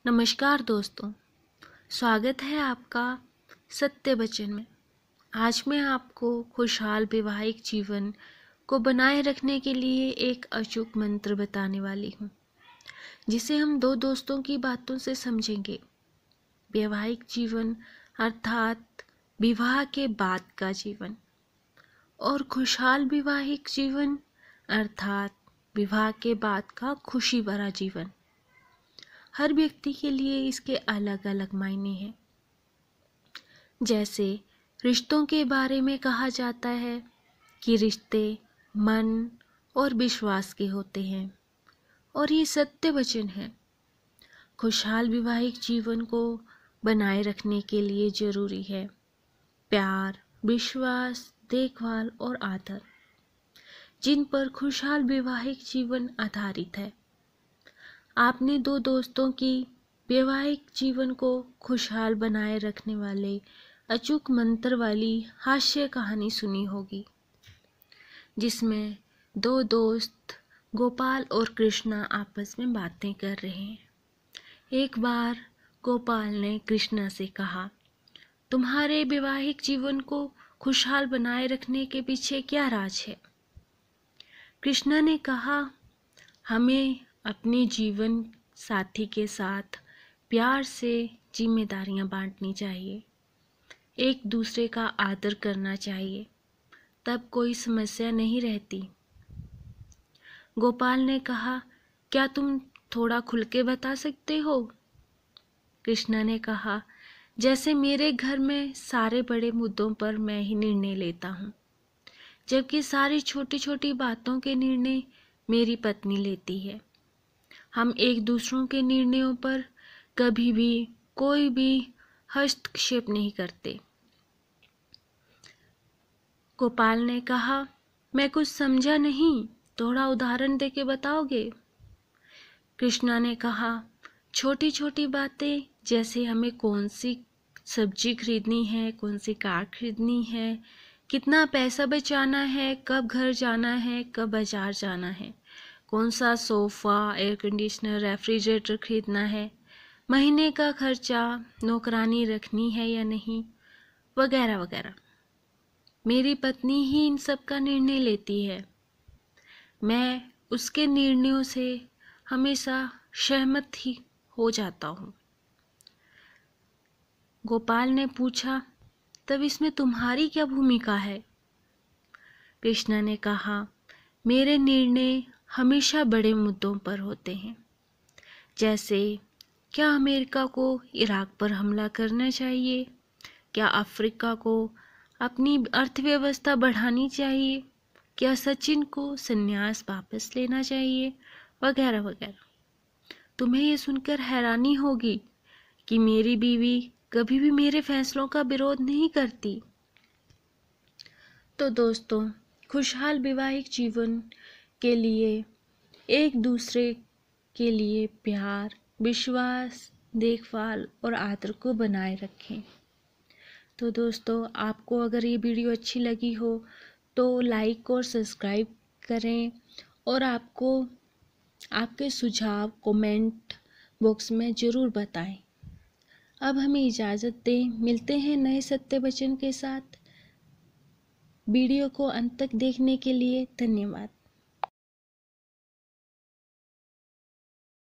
नमस्कार दोस्तों, स्वागत है आपका सत्य वचन में। आज मैं आपको खुशहाल वैवाहिक जीवन को बनाए रखने के लिए एक अचूक मंत्र बताने वाली हूँ, जिसे हम दो दोस्तों की बातों से समझेंगे। वैवाहिक जीवन अर्थात विवाह के बाद का जीवन, और खुशहाल वैवाहिक जीवन अर्थात विवाह के बाद का खुशी भरा जीवन। हर व्यक्ति के लिए इसके अलग अलग मायने हैं। जैसे रिश्तों के बारे में कहा जाता है कि रिश्ते मन और विश्वास के होते हैं, और ये सत्य वचन है। खुशहाल वैवाहिक जीवन को बनाए रखने के लिए जरूरी है प्यार, विश्वास, देखभाल और आदर, जिन पर खुशहाल वैवाहिक जीवन आधारित है। आपने दो दोस्तों की वैवाहिक जीवन को खुशहाल बनाए रखने वाले अचूक मंत्र वाली हास्य कहानी सुनी होगी, जिसमें दो दोस्त गोपाल और कृष्णा आपस में बातें कर रहे हैं। एक बार गोपाल ने कृष्णा से कहा, तुम्हारे वैवाहिक जीवन को खुशहाल बनाए रखने के पीछे क्या राज है? कृष्णा ने कहा, हमें अपने जीवन साथी के साथ प्यार से जिम्मेदारियां बांटनी चाहिए, एक दूसरे का आदर करना चाहिए, तब कोई समस्या नहीं रहती। गोपाल ने कहा, क्या तुम थोड़ा खुल के बता सकते हो? कृष्णा ने कहा, जैसे मेरे घर में सारे बड़े मुद्दों पर मैं ही निर्णय लेता हूँ, जबकि सारी छोटी छोटी बातों के निर्णय मेरी पत्नी लेती है। हम एक दूसरों के निर्णयों पर कभी भी कोई भी हस्तक्षेप नहीं करते। गोपाल ने कहा, मैं कुछ समझा नहीं, थोड़ा उदाहरण देके बताओगे? कृष्णा ने कहा, छोटी छोटी बातें, जैसे हमें कौन सी सब्जी खरीदनी है, कौन सी कार खरीदनी है, कितना पैसा बचाना है, कब घर जाना है, कब बाजार जाना है, कौन सा सोफ़ा, एयर कंडीशनर, रेफ्रिजरेटर खरीदना है, महीने का खर्चा, नौकरानी रखनी है या नहीं, वगैरह वगैरह। मेरी पत्नी ही इन सब का निर्णय लेती है। मैं उसके निर्णयों से हमेशा सहमत ही हो जाता हूँ। गोपाल ने पूछा, तब इसमें तुम्हारी क्या भूमिका है? कृष्णा ने कहा, मेरे निर्णय हमेशा बड़े मुद्दों पर होते हैं, जैसे क्या अमेरिका को इराक पर हमला करना चाहिए, क्या अफ्रीका को अपनी अर्थव्यवस्था बढ़ानी चाहिए, क्या सचिन को संन्यास वापस लेना चाहिए, वगैरह वगैरह। तुम्हें ये सुनकर हैरानी होगी कि मेरी बीवी कभी भी मेरे फैसलों का विरोध नहीं करती। तो दोस्तों, खुशहाल वैवाहिक जीवन के लिए एक दूसरे के लिए प्यार, विश्वास, देखभाल और आदर को बनाए रखें। तो दोस्तों, आपको अगर ये वीडियो अच्छी लगी हो तो लाइक और सब्सक्राइब करें, और आपको आपके सुझाव कमेंट बॉक्स में ज़रूर बताएं। अब हमें इजाज़त दें, मिलते हैं नए सत्य वचन के साथ। वीडियो को अंत तक देखने के लिए धन्यवाद।